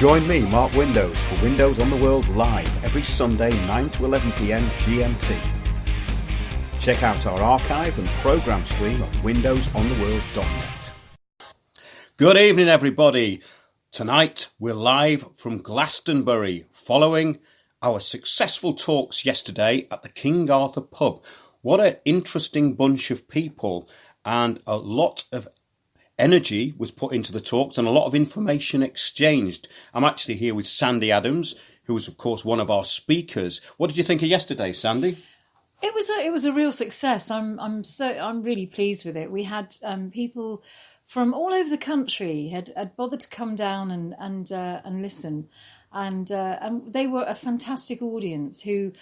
Join me, Mark Windows, for Windows on the World live every Sunday 9 to 11 p.m. GMT. Check out our archive and programme stream at windowsontheworld.net. Good evening, everybody. Tonight we're live from Glastonbury following our successful talks yesterday at the King Arthur pub. What an interesting bunch of people, and a lot of energy was put into the talks and a lot of information exchanged. I'm actually here with Sandy Adams, who was, of course, one of our speakers. What did you think of yesterday, Sandy? It was a real success. I'm really pleased with it. We had people from all over the country had bothered to come down and listen, and they were a fantastic audience who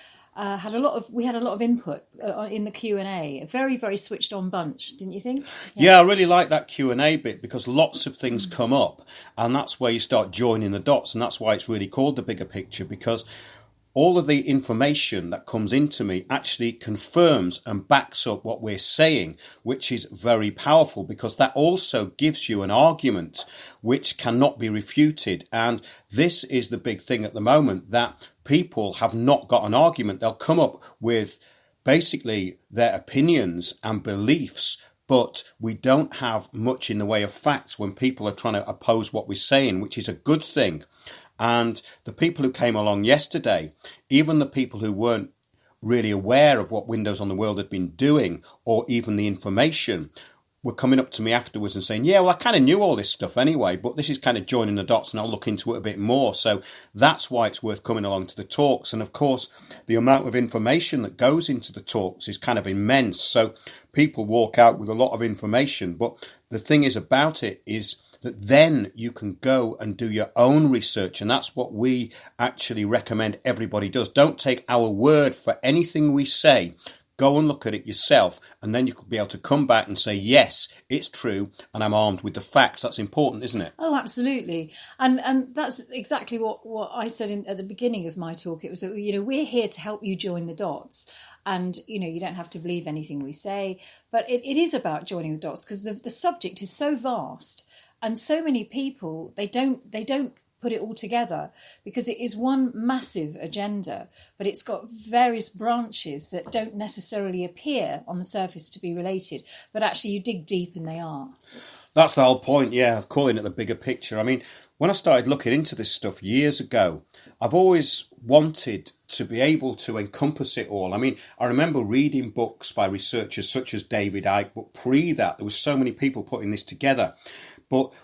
we had a lot of input in the Q&A. A very, very switched on bunch, didn't you think? Yeah, I really like that Q&A bit because lots of things come up, and that's where you start joining the dots, and that's why it's really called The Bigger Picture, because all of the information that comes into me actually confirms and backs up what we're saying, which is very powerful because that also gives you an argument which cannot be refuted. And this is the big thing at the moment, that people have not got an argument. They'll come up with basically their opinions and beliefs, but we don't have much in the way of facts when people are trying to oppose what we're saying, which is a good thing. And the people who came along yesterday, even the people who weren't really aware of what Windows on the World had been doing, or even the information, were coming up to me afterwards and saying, yeah, well, I kind of knew all this stuff anyway, but this is kind of joining the dots and I'll look into it a bit more. So that's why it's worth coming along to the talks. And of course, the amount of information that goes into the talks is kind of immense. So people walk out with a lot of information. But the thing is about it is that then you can go and do your own research. And that's what we actually recommend everybody does. Don't take our word for anything we say. Go and look at it yourself, and then you could be able to come back and say, yes, it's true, and I'm armed with the facts. That's important, isn't it? Oh, absolutely. And that's exactly what I said at the beginning of my talk. It was, we're here to help you join the dots. And, you don't have to believe anything we say. But it is about joining the dots because the subject is so vast. And so many people, they don't put it all together because it is one massive agenda, but it's got various branches that don't necessarily appear on the surface to be related, but actually you dig deep and they are. That's the whole point, yeah, of calling it the bigger picture. I mean, when I started looking into this stuff years ago, I've always wanted to be able to encompass it all. I mean, I remember reading books by researchers such as David Icke, but pre that, there was so many people putting this together. But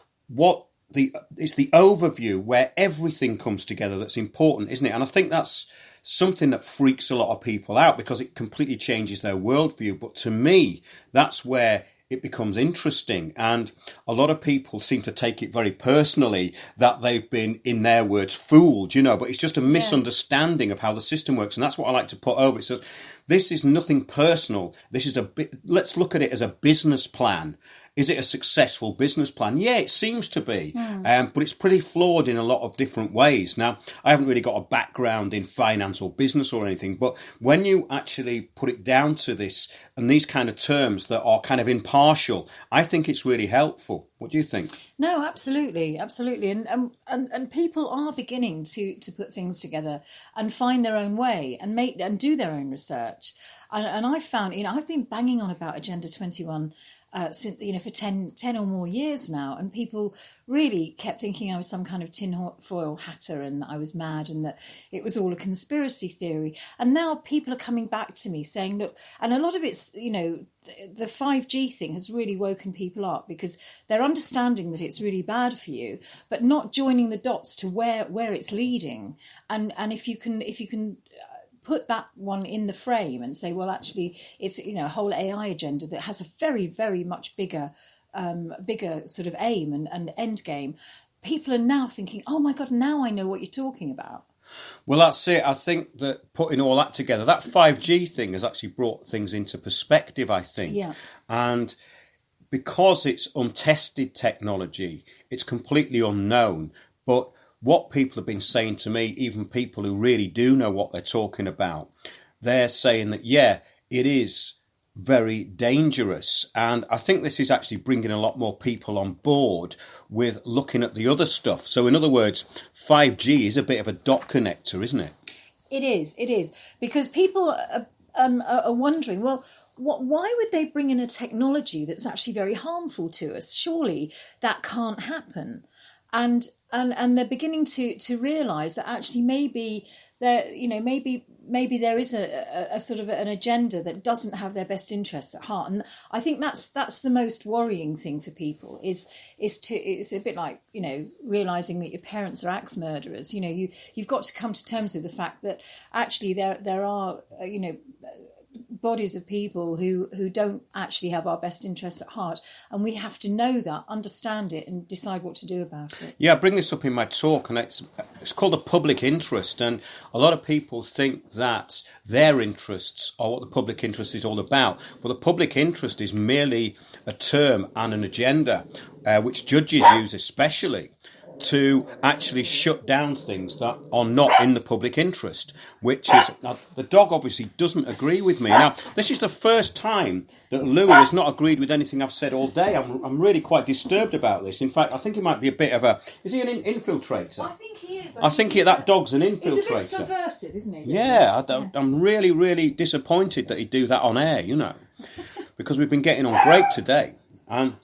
it's the overview where everything comes together that's important, isn't it? And I think that's something that freaks a lot of people out because it completely changes their worldview. But to me, that's where it becomes interesting. And a lot of people seem to take it very personally that they've been, in their words, fooled, but it's just a misunderstanding of how the system works. And that's what I like to put over. It says, this is nothing personal. This is let's look at it as a business plan. Is it a successful business plan? Yeah, it seems to be, but it's pretty flawed in a lot of different ways. Now, I haven't really got a background in finance or business or anything, but when you actually put it down to this and these kind of terms that are kind of impartial, I think it's really helpful. What do you think? No, absolutely. And people are beginning to put things together and find their own way and do their own research. And I found, I've been banging on about Agenda 21 since, for 10 or more years now, and people really kept thinking I was some kind of tinfoil hatter and I was mad and that it was all a conspiracy theory. And now people are coming back to me saying, look, and a lot of it's, the 5G thing has really woken people up because they're understanding that it's really bad for you, but not joining the dots to where it's leading. And if you can put that one in the frame and say, well, actually, it's a whole AI agenda that has a very, very much bigger sort of aim and end game. People are now thinking, oh my God, now I know what you're talking about. Well, that's it. I think that putting all that together, that 5G thing has actually brought things into perspective, I think. Yeah. And because it's untested technology, it's completely unknown. But what people have been saying to me, even people who really do know what they're talking about, they're saying that, yeah, it is very dangerous. And I think this is actually bringing a lot more people on board with looking at the other stuff. So in other words, 5G is a bit of a dot connector, isn't it? It is. Because people are wondering, well, why would they bring in a technology that's actually very harmful to us? Surely that can't happen. And they're beginning to realise that actually maybe maybe there is a sort of an agenda that doesn't have their best interests at heart. And I think that's the most worrying thing for people is it's a bit like, realising that your parents are axe murderers. You've got to come to terms with the fact that actually there are bodies of people who don't actually have our best interests at heart, and we have to know that, understand it, and decide what to do about it. Yeah, I bring this up in my talk, and it's called the public interest, and a lot of people think that their interests are what the public interest is all about. Well, the public interest is merely a term and an agenda, which judges use especially to actually shut down things that are not in the public interest, which is... Now, the dog obviously doesn't agree with me. Now, this is the first time that Louis has not agreed with anything I've said all day. I'm really quite disturbed about this. In fact, I think he might be a bit of a... Is he an infiltrator? I think he is. I think that dog's an infiltrator. He's a bit subversive, isn't he? Yeah, I'm really, really disappointed that he'd do that on air, because we've been getting on great today. And...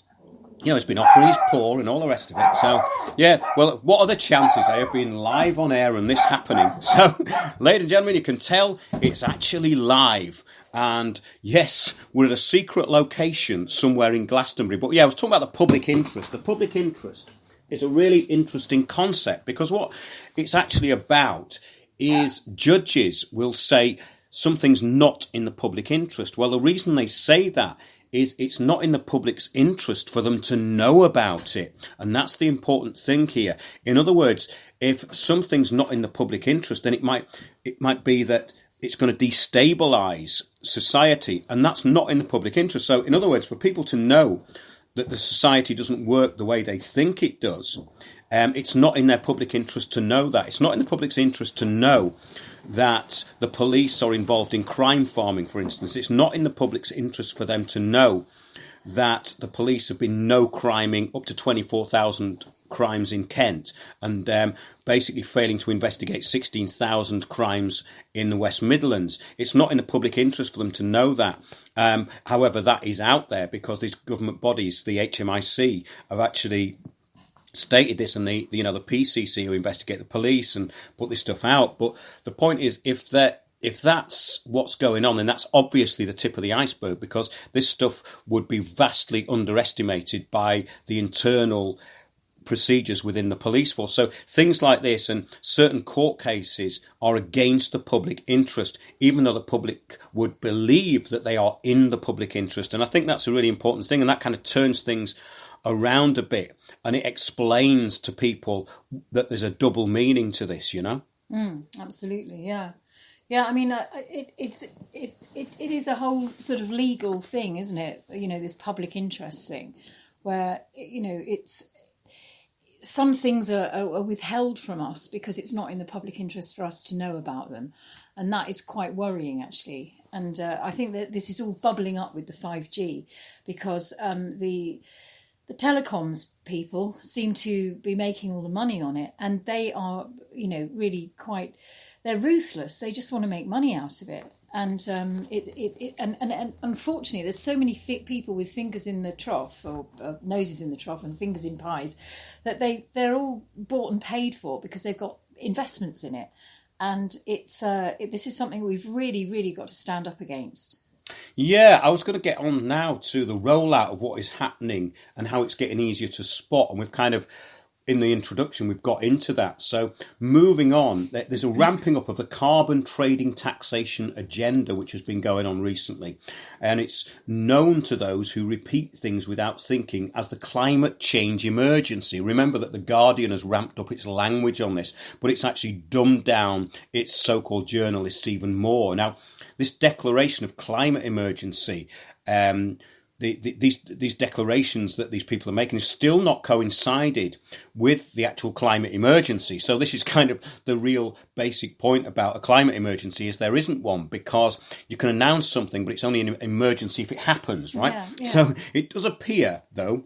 he's been offering his paw and all the rest of it. So, yeah, well, what are the chances of being live on air and this happening? So, ladies and gentlemen, you can tell it's actually live. And, yes, we're at a secret location somewhere in Glastonbury. But, yeah, I was talking about the public interest. The public interest is a really interesting concept because what it's actually about is judges will say something's not in the public interest. Well, the reason they say that is it's not in the public's interest for them to know about it. And that's the important thing here. In other words, if something's not in the public interest, then it might be that it's going to destabilise society, and that's not in the public interest. So, in other words, for people to know that the society doesn't work the way they think it does, it's not in their public interest to know that. It's not in the public's interest to know that the police are involved in crime farming, for instance. It's not in the public's interest for them to know that the police have been no-criming up to 24,000 crimes in Kent and basically failing to investigate 16,000 crimes in the West Midlands. It's not in the public interest for them to know that. However, that is out there because these government bodies, the HMIC, have actually stated this, and the PCC who investigate the police and put this stuff out. But the point is, if that's what's going on, then that's obviously the tip of the iceberg, because this stuff would be vastly underestimated by the internal procedures within the police force. So things like this and certain court cases are against the public interest, even though the public would believe that they are in the public interest. And I think that's a really important thing, and that kind of turns things around a bit, and it explains to people that there's a double meaning to this, Absolutely, yeah. I mean, it is a whole sort of legal thing, isn't it? This public interest thing, where it's some things are withheld from us because it's not in the public interest for us to know about them, and that is quite worrying, actually. And I think that this is all bubbling up with the 5G because the telecoms people seem to be making all the money on it, and they are, really they're ruthless. They just want to make money out of it. And and unfortunately, there's so many people with fingers in the trough or noses in the trough and fingers in pies that they're all bought and paid for because they've got investments in it. And this is something we've really, really got to stand up against. Yeah, I was going to get on now to the rollout of what is happening and how it's getting easier to spot. And we've kind of, in the introduction, we've got into that. So moving on, there's a ramping up of the carbon trading taxation agenda, which has been going on recently. And it's known to those who repeat things without thinking as the climate change emergency. Remember that The Guardian has ramped up its language on this, but it's actually dumbed down its so-called journalists even more. Now, this declaration of climate emergency, these declarations that these people are making is still not coincided with the actual climate emergency. So this is kind of the real basic point about a climate emergency, is there isn't one, because you can announce something, but it's only an emergency if it happens, right? Yeah. So it does appear, though,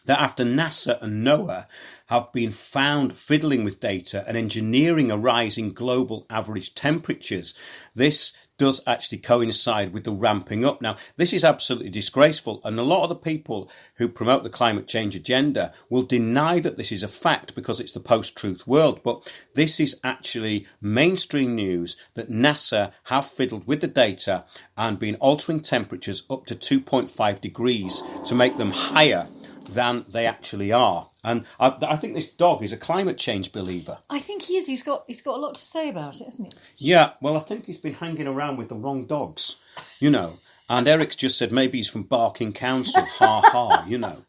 that after NASA and NOAA have been found fiddling with data and engineering a rise in global average temperatures, this does actually coincide with the ramping up. Now, this is absolutely disgraceful, and a lot of the people who promote the climate change agenda will deny that this is a fact because it's the post-truth world. But this is actually mainstream news that NASA have fiddled with the data and been altering temperatures up to 2.5 degrees to make them higher than they actually are. And I think this dog is a climate change believer. I think he is. He's got a lot to say about it, hasn't he? Yeah, well, I think he's been hanging around with the wrong dogs, you know. And Eric's just said maybe he's from Barking Council, ha ha, you know.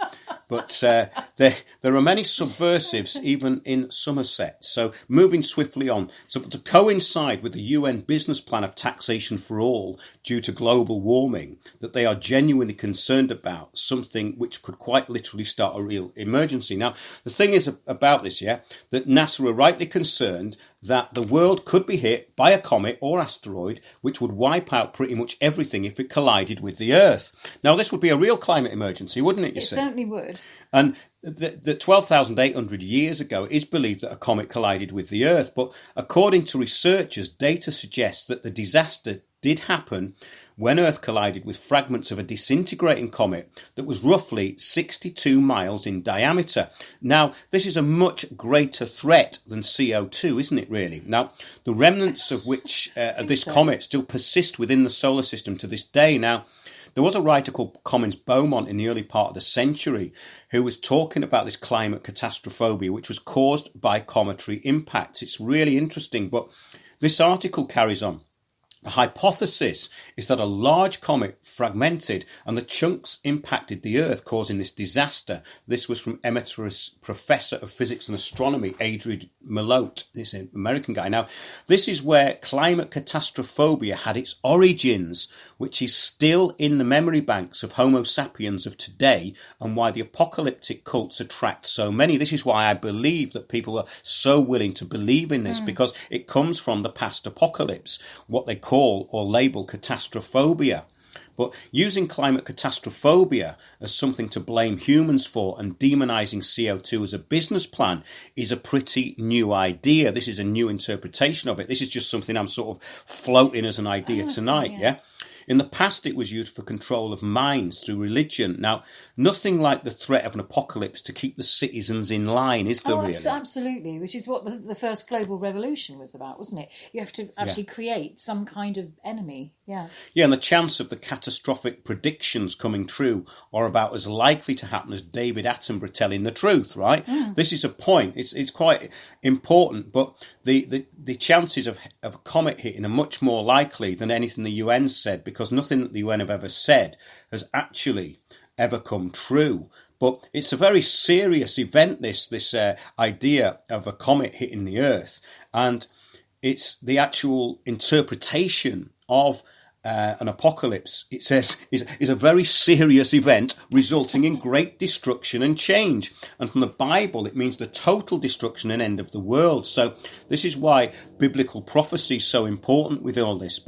But there are many subversives even in Somerset. So moving swiftly on. So to coincide with the UN business plan of taxation for all due to global warming, that they are genuinely concerned about something which could quite literally start a real emergency. Now, the thing is about this, that NASA are rightly concerned that the world could be hit by a comet or asteroid which would wipe out pretty much everything if it collided with the Earth. Now, this would be a real climate emergency, wouldn't it, It certainly would. And the 12,800 years ago, it is believed that a comet collided with the Earth. But according to researchers, data suggests that the disaster did happen when Earth collided with fragments of a disintegrating comet that was roughly 62 miles in diameter. Now, this is a much greater threat than CO2, isn't it, really? Now, the remnants of which this comet still persist within the solar system to this day. Now, there was a writer called Comins Beaumont in the early part of the century who was talking about this climate catastrophophobia, which was caused by cometary impacts. It's really interesting, but this article carries on. The hypothesis is that a large comet fragmented and the chunks impacted the Earth, causing this disaster. This was from emeritus professor of physics and astronomy, Adrian Malott. This is an American guy. Now, this is where climate catastrophophobia had its origins, which is still in the memory banks of Homo sapiens of today, and why the apocalyptic cults attract so many. This is why I believe that people are so willing to believe in this, because it comes from the past apocalypse, what they call or label catastrophophobia. But using climate catastrophophobia as something to blame humans for and demonising CO2 as a business plan is a pretty new idea. This is a new interpretation of it. This is just something I'm sort of floating as an idea tonight, yeah? In the past, it was used for control of minds through religion. Now, nothing like the threat of an apocalypse to keep the citizens in line, is there really? Absolutely, which is what the first global revolution was about, wasn't it? You have to actually create some kind of enemy, Yeah, and the chance of the catastrophic predictions coming true are about as likely to happen as David Attenborough telling the truth, right? This is a point. It's quite important, but the chances of a comet hitting are much more likely than anything the UN said, because nothing that the UN have ever said has actually ever come true. But it's a very serious event, this idea of a comet hitting the Earth. And it's the actual interpretation of an apocalypse, it says, is a very serious event resulting in great destruction and change. And from the Bible, it means the total destruction and end of the world. So this is why biblical prophecy is so important with all this.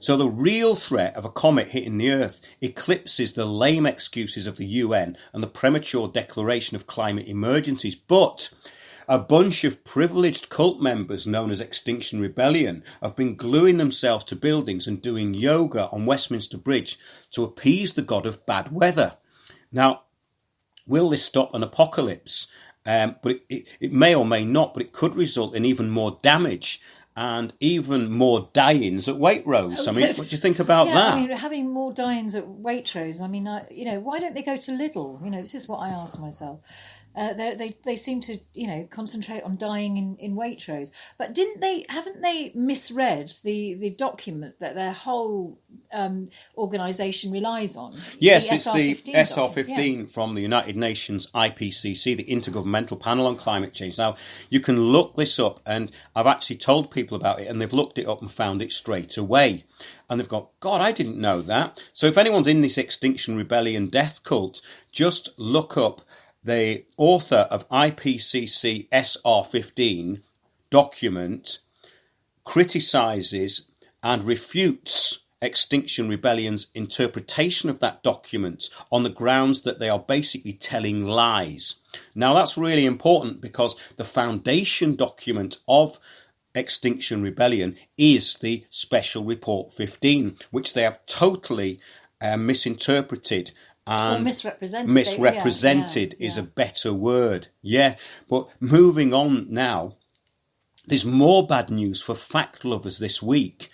So the real threat of a comet hitting the Earth eclipses the lame excuses of the UN and the premature declaration of climate emergencies. But a bunch of privileged cult members known as Extinction Rebellion have been gluing themselves to buildings and doing yoga on Westminster Bridge to appease the god of bad weather. Now, will this stop an apocalypse? But it may or may not, but it could result in even more damage and even more die-ins at Waitrose. I mean, what do you think about that? I mean, having more die-ins at Waitrose, I mean, why don't they go to Lidl? This is what I ask myself. They seem to, concentrate on dying in Waitrose. But haven't they misread the document that their whole organisation relies on. Yes, it's the SR15 SR15 from the United Nations IPCC, the Intergovernmental Panel on Climate Change. Now, you can look this up, and I've actually told people about it, and they've looked it up and found it straight away. And they've gone, God, I didn't know that. So if anyone's in this Extinction Rebellion death cult, just look up the author of IPCC SR15 document criticises and refutes Extinction Rebellion's interpretation of that document on the grounds that they are basically telling lies. Now, that's really important because the foundation document of Extinction Rebellion is the Special Report 15, which they have totally misinterpreted. And misrepresented is a better word. Yeah, but moving on now, there's more bad news for fact lovers this week.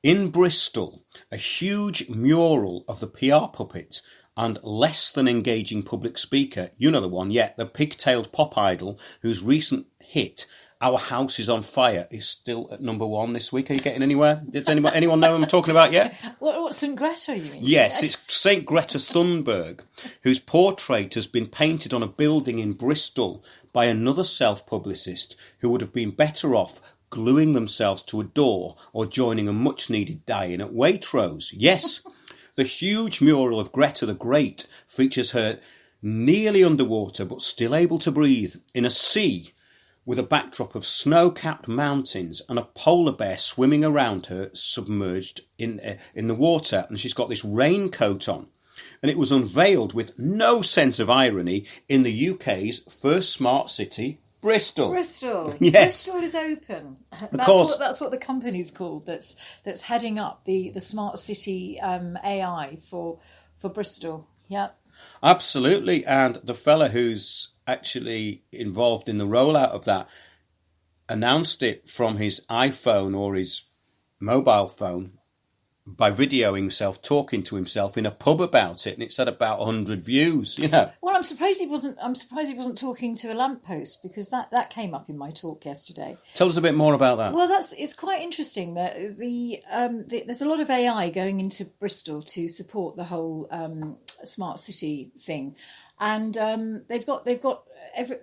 In Bristol, a huge mural of the PR puppet and less than engaging public speaker, you know the one, the pigtailed pop idol whose recent hit, Our House is on Fire, is still at number 1 this week. Are you getting anywhere? Does anyone know what I'm talking about yet? What St Greta, you mean? Yes, it's St Greta Thunberg, whose portrait has been painted on a building in Bristol by another self-publicist who would have been better off gluing themselves to a door or joining a much-needed die-in at Waitrose. Yes, the huge mural of Greta the Great features her nearly underwater but still able to breathe in a sea with a backdrop of snow-capped mountains and a polar bear swimming around her submerged in the water. And she's got this raincoat on. And it was unveiled with no sense of irony in the UK's first smart city, Bristol. Bristol. Yes. Bristol is open. That's what the company's called that's heading up the smart city AI for Bristol. Yeah. Absolutely. And the fella who's actually involved in the rollout of that announced it from his iPhone or his mobile phone by videoing himself talking to himself in a pub about it, and it's had about 100 views. Well, I'm surprised he wasn't talking to a lamppost, because that came up in my talk yesterday. Tell us a bit more about that. Well, it's quite interesting that there's a lot of AI going into Bristol to support the whole smart city thing, and they've got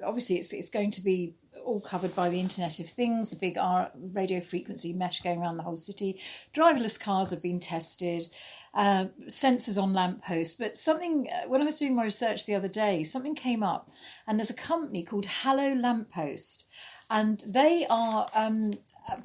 obviously it's going to be all covered by the Internet of Things, a big radio frequency mesh going around the whole city. Driverless cars have been tested, sensors on lampposts. But something, when I was doing my research the other day, something came up, and there's a company called Hello Lamppost, and they are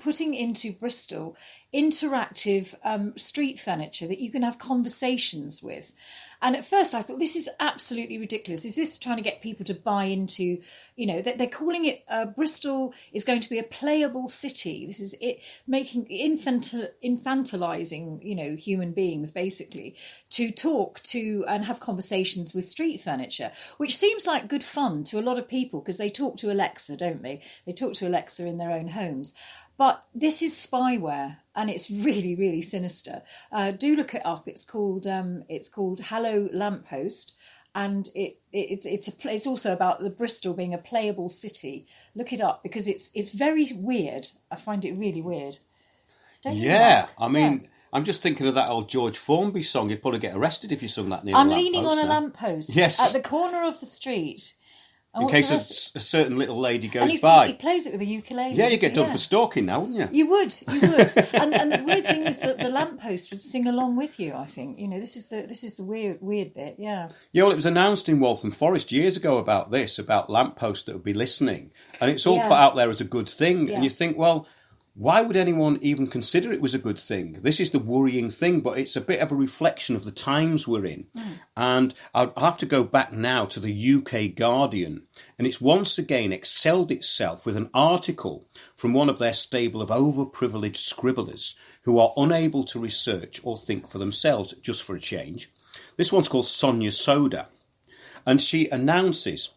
putting into Bristol interactive street furniture that you can have conversations with. And at first I thought, this is absolutely ridiculous. Is this trying to get people to buy into, they're calling it Bristol is going to be a playable city. This is it making infantilizing, human beings basically to talk to and have conversations with street furniture, which seems like good fun to a lot of people because they talk to Alexa, don't they? They talk to Alexa in their own homes. But this is spyware, and it's really, really sinister. Do look it up. It's called Hello Lamppost, and it's also about the Bristol being a playable city. Look it up because it's very weird. I find it really weird. Don't you, Mark? I mean, I'm just thinking of that old George Formby song. You'd probably get arrested if you sung that near a lamppost. I'm leaning on a lamppost at the corner of the street. In case a certain little lady goes by. He plays it with a ukulele. Yeah, you'd get done for stalking now, wouldn't you? You would. and the weird thing is that the lamppost would sing along with you, I think. This is the weird bit, yeah. Yeah, well, it was announced in Waltham Forest years ago about lampposts that would be listening. And it's all put out there as a good thing. Yeah. And you think, well, why would anyone even consider it was a good thing? This is the worrying thing, but it's a bit of a reflection of the times we're in. And I'll have to go back now to the UK Guardian, and it's once again excelled itself with an article from one of their stable of overprivileged scribblers who are unable to research or think for themselves, just for a change. This one's called Sonia Soda, and she announces,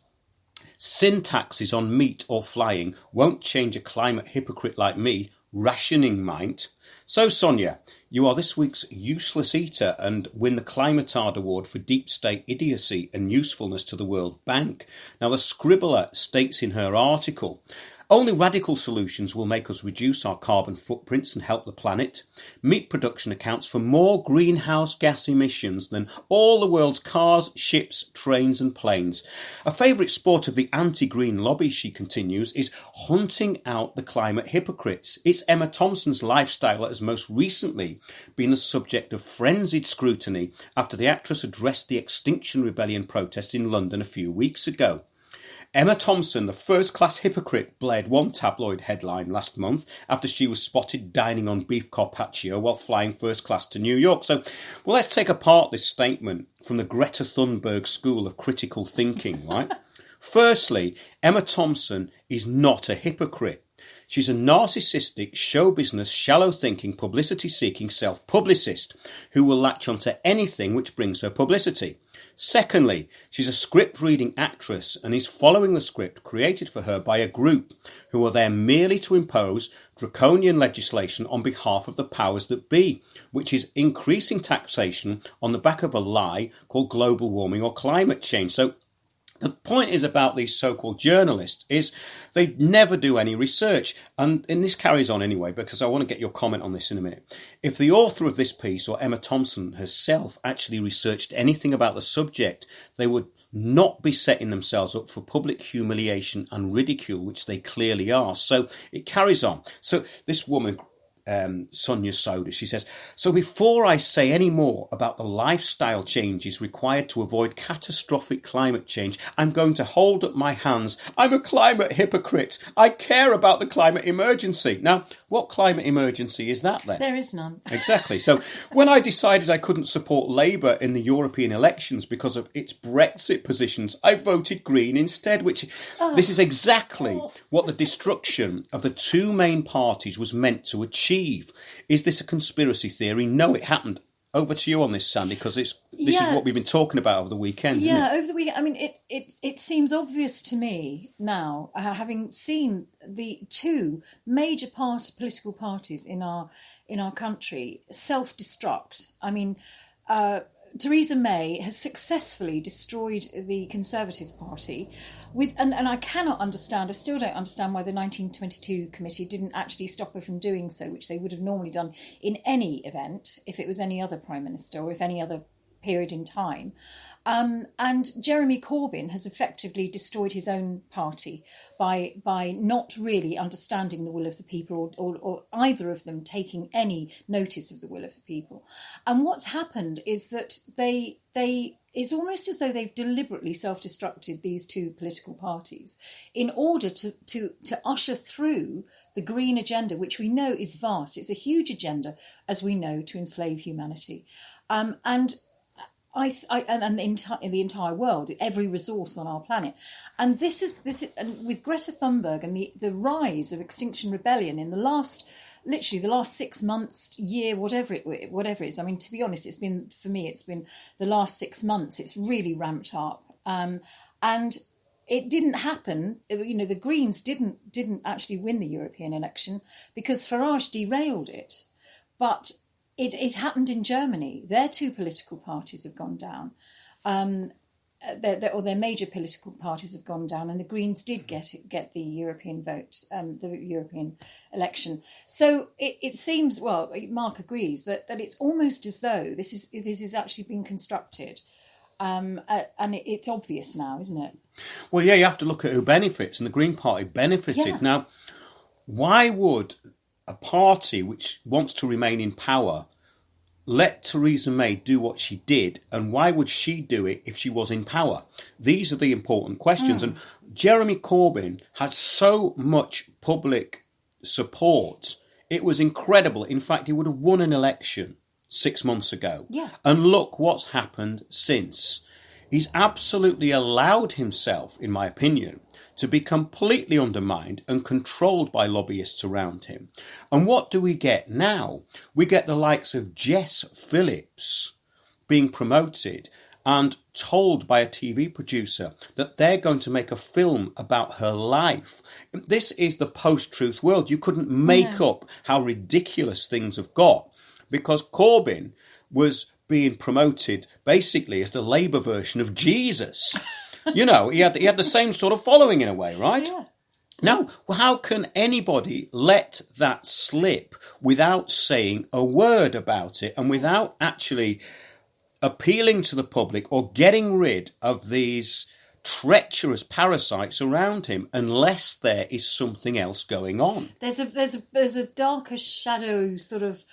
sin taxes on meat or flying won't change a climate hypocrite like me. Rationing might. So, Sonia, you are this week's useless eater and win the Climatard Award for deep state idiocy and usefulness to the World Bank. Now, the scribbler states in her article, Only radical solutions will make us reduce our carbon footprints and help the planet. Meat production accounts for more greenhouse gas emissions than all the world's cars, ships, trains and planes. A favourite sport of the anti-green lobby, she continues, is hunting out the climate hypocrites. It's Emma Thompson's lifestyle that has most recently been the subject of frenzied scrutiny after the actress addressed the Extinction Rebellion protests in London a few weeks ago. Emma Thompson, the first-class hypocrite, blared one tabloid headline last month after she was spotted dining on beef carpaccio while flying first class to New York. So, well, let's take apart this statement from the Greta Thunberg school of critical thinking, right? Firstly, Emma Thompson is not a hypocrite. She's a narcissistic, show business, shallow-thinking, publicity-seeking self-publicist who will latch onto anything which brings her publicity. Secondly, she's a script-reading actress and is following the script created for her by a group who are there merely to impose draconian legislation on behalf of the powers that be, which is increasing taxation on the back of a lie called global warming or climate change. So the point is about these so-called journalists is they never do any research. And this carries on anyway, because I want to get your comment on this in a minute. If the author of this piece or Emma Thompson herself actually researched anything about the subject, they would not be setting themselves up for public humiliation and ridicule, which they clearly are. So it carries on. So this woman, Sonia Soda, she says, so before I say any more about the lifestyle changes required to avoid catastrophic climate change, I'm going to hold up my hands. I'm a climate hypocrite. I care about the climate emergency. Now, what climate emergency is that then? There is none. Exactly. So when I decided I couldn't support Labour in the European elections because of its Brexit positions, I voted Green instead, this is exactly what the destruction of the two main parties was meant to achieve. Is this a conspiracy theory? No, it happened. Over to you on this, Sandy, because this is what we've been talking about over the weekend. Yeah, over the weekend. I mean, it seems obvious to me now, having seen the two major political parties in our country self-destruct. I mean, Theresa May has successfully destroyed the Conservative Party and I cannot understand, I still don't understand why the 1922 committee didn't actually stop her from doing so, which they would have normally done in any event, if it was any other Prime Minister or if any other period in time. And Jeremy Corbyn has effectively destroyed his own party by not really understanding the will of the people or either of them taking any notice of the will of the people. And what's happened is that it's almost as though they've deliberately self-destructed these two political parties in order to usher through the green agenda, which we know is vast. It's a huge agenda, as we know, to enslave humanity. And the entire world, every resource on our planet, and this is and with Greta Thunberg and the rise of Extinction Rebellion in the last 6 months, year, whatever it is. I mean, to be honest, it's been the last 6 months. It's really ramped up, and it didn't happen. You know, the Greens didn't actually win the European election because Farage derailed it, but. It happened in Germany. Their two political parties have gone down, their major political parties have gone down, and the Greens did get the European vote, the European election. So it seems, well, Mark agrees that it's almost as though this is actually been constructed, and it's obvious now, isn't it? Well, yeah, you have to look at who benefits, and the Green Party benefited. Yeah. Now, why would a party which wants to remain in power let Theresa May do what she did, and why would she do it if she was in power? These are the important questions. And Jeremy Corbyn had so much public support. It was incredible. In fact, he would have won an election 6 months ago. Yeah. And look what's happened since. He's absolutely allowed himself, in my opinion, to be completely undermined and controlled by lobbyists around him. And what do we get now? We get the likes of Jess Phillips being promoted and told by a TV producer that they're going to make a film about her life. This is the post-truth world. You couldn't make up how ridiculous things have got, because Corbyn was being promoted basically as the Labour version of Jesus. You know, he had the same sort of following in a way, right? Yeah. No, well, how can anybody let that slip without saying a word about it and without actually appealing to the public or getting rid of these treacherous parasites around him unless there is something else going on? There's a darker shadow sort of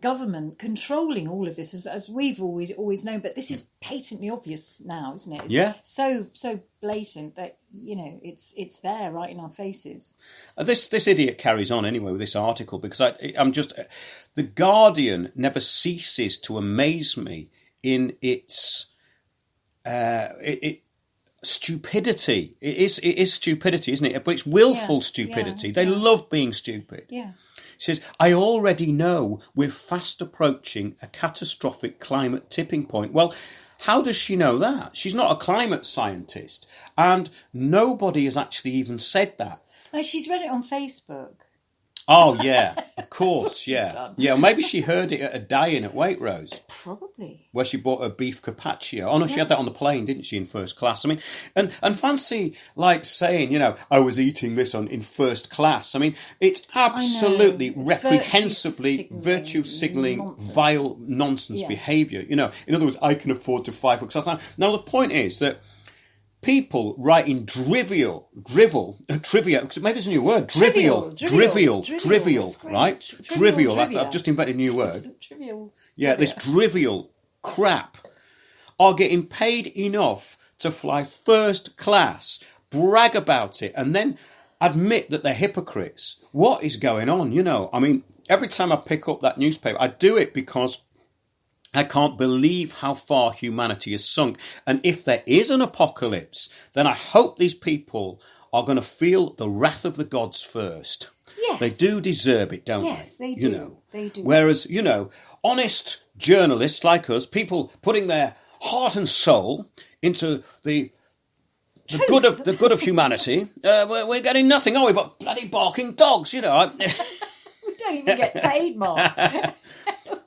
government controlling all of this, as we've always known. But this is patently obvious now, isn't it? It's so blatant that it's there right in our faces. This idiot carries on anyway with this article because I'm just the Guardian never ceases to amaze me in its stupidity. It is stupidity, isn't it? But it's willful stupidity. They love being stupid. Yeah. She says, I already know we're fast approaching a catastrophic climate tipping point. Well, how does she know that? She's not a climate scientist. And nobody has actually even said that. No, she's read it on Facebook. Oh, yeah, of course, done. Yeah, maybe she heard it at a die-in at Waitrose. Probably. Where she bought her beef carpaccio. Oh, no, she had that on the plane, didn't she, in first class? I mean, and fancy, like, saying, I was eating this in first class. I mean, it's absolutely reprehensibly virtue-signalling, vile nonsense behaviour. In other words, I can afford to fly for example. Now, the point is that people writing trivia, maybe it's a new word, trivial, right? Trivial. I've just invented a new word. Trivial. Yeah, this trivial crap are getting paid enough to fly first class, brag about it, and then admit that they're hypocrites. What is going on? I mean, every time I pick up that newspaper, I do it because I can't believe how far humanity has sunk. And if there is an apocalypse, then I hope these people are going to feel the wrath of the gods first. Yes. They do deserve it, don't they? Yes, they do. They do. Whereas, honest journalists like us, people putting their heart and soul into the good of humanity, we're getting nothing, are we? But bloody barking dogs, We don't even get paid, Mark.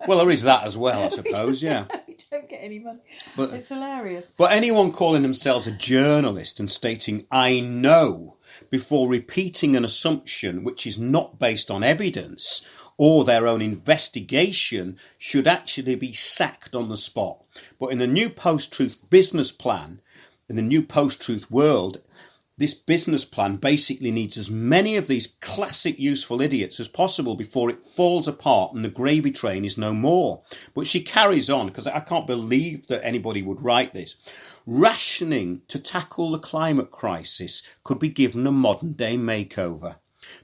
Well, there is that as well, I suppose, We don't get any money. But it's hilarious. But anyone calling themselves a journalist and stating, I know, before repeating an assumption which is not based on evidence or their own investigation should actually be sacked on the spot. But in the new post-truth business plan, in the new post-truth world, this business plan basically needs as many of these classic useful idiots as possible before it falls apart and the gravy train is no more. But she carries on, because I can't believe that anybody would write this. Rationing to tackle the climate crisis could be given a modern-day makeover.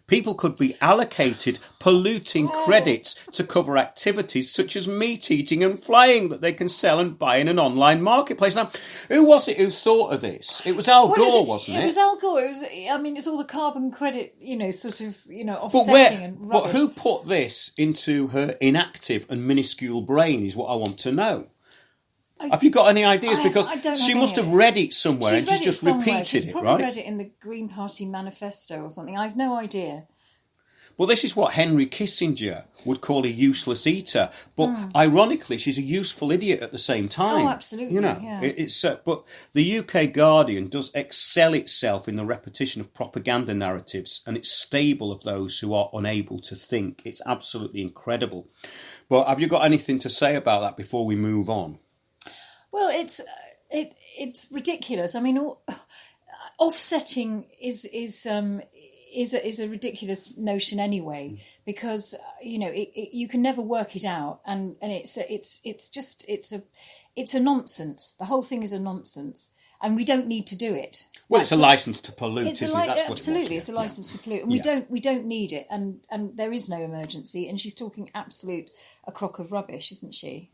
People could be allocated polluting credits to cover activities such as meat eating and flying that they can sell and buy in an online marketplace. Now, who was it who thought of this? It was Al Gore, wasn't it? It was Al Gore. It's all the carbon credit, offsetting and rubbish. But who put this into her inactive and minuscule brain is what I want to know. Have you got any ideas? Because she must have read it somewhere and she's just repeated it, right? She's probably read it in the Green Party manifesto or something. I've no idea. Well, this is what Henry Kissinger would call a useless eater. But ironically, she's a useful idiot at the same time. Oh, absolutely, yeah. But the UK Guardian does excel itself in the repetition of propaganda narratives, and it's stable of those who are unable to think. It's absolutely incredible. But have you got anything to say about that before we move on? Well, it's ridiculous. I mean, offsetting is a ridiculous notion anyway, because you can never work it out, and it's a nonsense. The whole thing is a nonsense, and we don't need to do it. Well, it's a license to pollute, isn't it? That's absolutely, it's a license to pollute, and we don't need it, and there is no emergency. And she's talking a crock of rubbish, isn't she?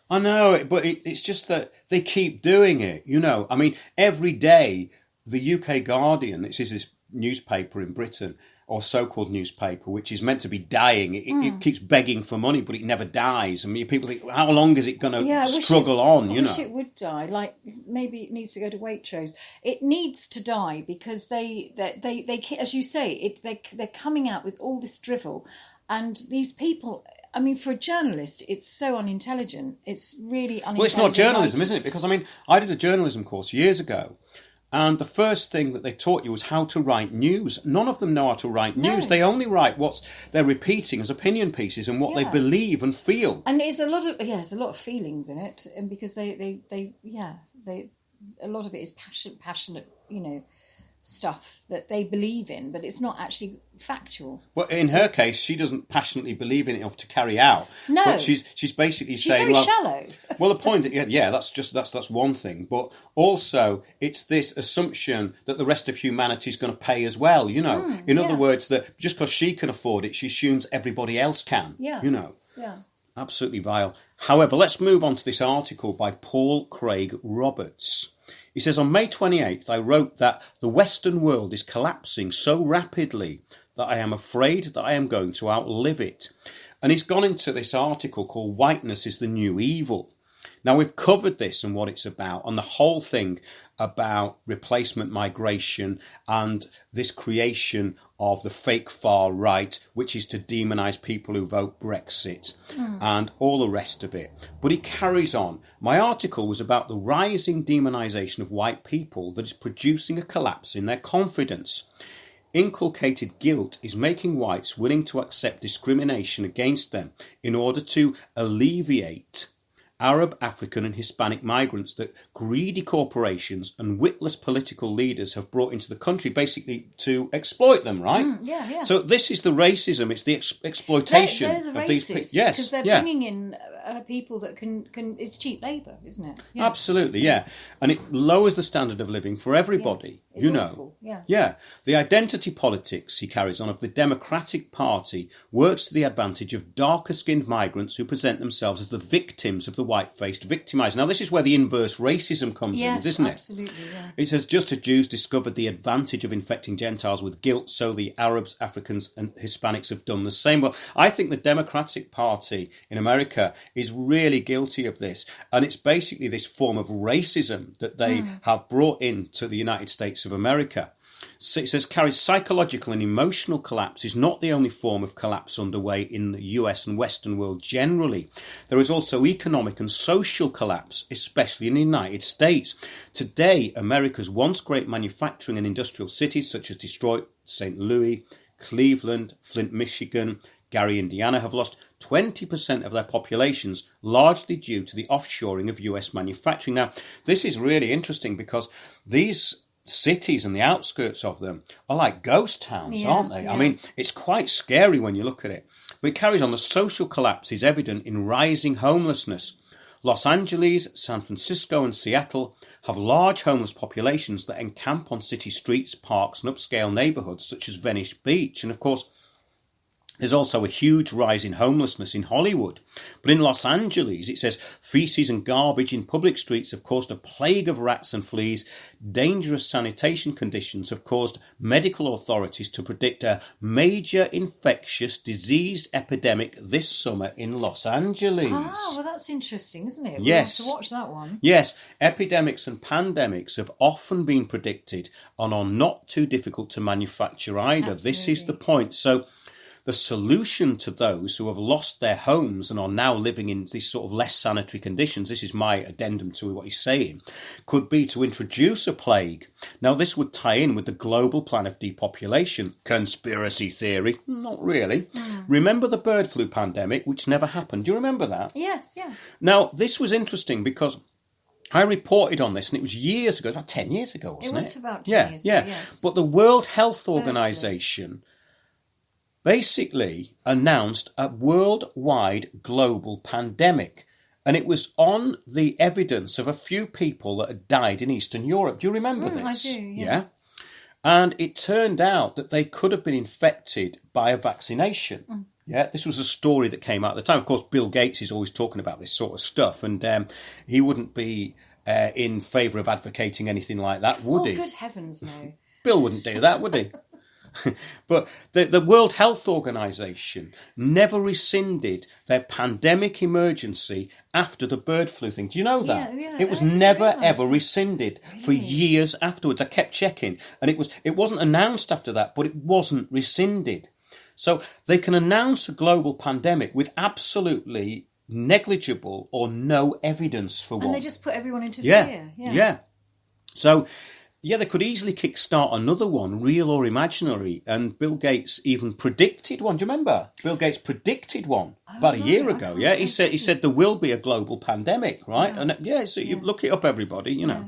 I know, but it's just that they keep doing it, I mean, every day, the UK Guardian, this is this newspaper in Britain, or so-called newspaper, which is meant to be dying, it keeps begging for money, but it never dies. I mean, people think, how long is it going to struggle on, I wish it would die. Like, maybe it needs to go to Waitrose. It needs to die because they as you say, they're coming out with all this drivel, and these people... I mean, for a journalist, it's so unintelligent. It's really unintelligent. Well, it's not journalism, isn't it? Because, I mean, I did a journalism course years ago, And the first thing that they taught you was how to write news. None of them know how to write news. No. They only write what they're repeating as opinion pieces and what they Yeah. believe and feel. And it's a lot of there's a lot of feelings in it, and because they a lot of it is passionate, stuff that they believe in, but it's not actually factual. Well, in her case, she doesn't passionately believe in it enough to carry out. No. But she's basically saying, very well, shallow. Well, the point, that's one thing, but also it's this assumption that the rest of humanity is going to pay as well. In other words, that just because she can afford it, she assumes everybody else can. Yeah. Yeah. Absolutely vile. However, let's move on to this article by Paul Craig Roberts. He says, on May 28th, I wrote that the Western world is collapsing so rapidly that I am afraid that I am going to outlive it. And he's gone into this article called Whiteness is the New Evil. Now, we've covered this and what it's about, and the whole thing about replacement migration and this creation of the fake far right, which is to demonise people who vote Brexit and all the rest of it. But he carries on. My article was about the rising demonisation of white people that is producing a collapse in their confidence. Inculcated guilt is making whites willing to accept discrimination against them in order to alleviate Arab, African and Hispanic migrants that greedy corporations and witless political leaders have brought into the country basically to exploit them, right? Yeah. So this is the racism, it's the exploitation They're the of these people. racists, Yes, because they're bringing in people that can. It's cheap labour, isn't it? Yeah. Absolutely, yeah. And it lowers the standard of living for everybody, It's awful. Yeah. Yeah. The identity politics, he carries on, of the Democratic Party works to the advantage of darker-skinned migrants who present themselves as the victims of the white-faced victimised. Now, this is where the inverse racism comes in, isn't it? Absolutely, yeah. It says, just as Jews discovered the advantage of infecting Gentiles with guilt, so the Arabs, Africans and Hispanics have done the same. Well, I think the Democratic Party in America is really guilty of this. And it's basically this form of racism that they have brought into the United States of America. So it says, carries psychological and emotional collapse is not the only form of collapse underway in the US and Western world generally. There is also economic and social collapse, especially in the United States. Today, America's once great manufacturing and industrial cities such as Detroit, St. Louis, Cleveland, Flint, Michigan, Gary, Indiana have lost 20% of their populations, largely due to the offshoring of US manufacturing. Now, this is really interesting because these cities and the outskirts of them are like ghost towns, aren't they? Yeah. I mean, it's quite scary when you look at it. But it carries on. The social collapse is evident in rising homelessness. Los Angeles, San Francisco and Seattle have large homeless populations that encamp on city streets, parks and upscale neighbourhoods such as Venice Beach. And of course, there's also a huge rise in homelessness in Hollywood. But in Los Angeles, it says feces and garbage in public streets have caused a plague of rats and fleas. Dangerous sanitation conditions have caused medical authorities to predict a major infectious disease epidemic this summer in Los Angeles. Ah, well, that's interesting, isn't it? Yes. We'll have to watch that one. Yes, epidemics and pandemics have often been predicted and are not too difficult to manufacture either. Absolutely. This is the point. So the solution to those who have lost their homes and are now living in these sort of less sanitary conditions, this is my addendum to what he's saying, could be to introduce a plague. Now, this would tie in with the global plan of depopulation. Conspiracy theory? Not really. Remember the bird flu pandemic, which never happened? Do you remember that? Yes, yeah. Now, this was interesting because I reported on this, and it was years ago, about 10 years ago, wasn't it? It was about 10 years ago, yes. But the World Health Organization basically announced a worldwide global pandemic. And it was on the evidence of a few people that had died in Eastern Europe. Do you remember this? I do, yeah. And it turned out that they could have been infected by a vaccination. Yeah, this was a story that came out at the time. Of course, Bill Gates is always talking about this sort of stuff, and he wouldn't be in favour of advocating anything like that, would he? Oh, good heavens, no. Bill wouldn't do that, would he? But the World Health Organization never rescinded their pandemic emergency after the bird flu thing. Do you know that? Yeah, it was I didn't never realise ever that. rescinded for years afterwards. I kept checking, and it wasn't announced after that, but it wasn't rescinded. So they can announce a global pandemic with absolutely negligible or no evidence for one. And they just put everyone into Yeah, fear. yeah. So Yeah, they could easily kickstart another one, real or imaginary. And Bill Gates even predicted one. Do you remember? Bill Gates predicted one about a year ago. Yeah, he said there will be a global pandemic, right? Yeah. And so you look it up, everybody. Yeah.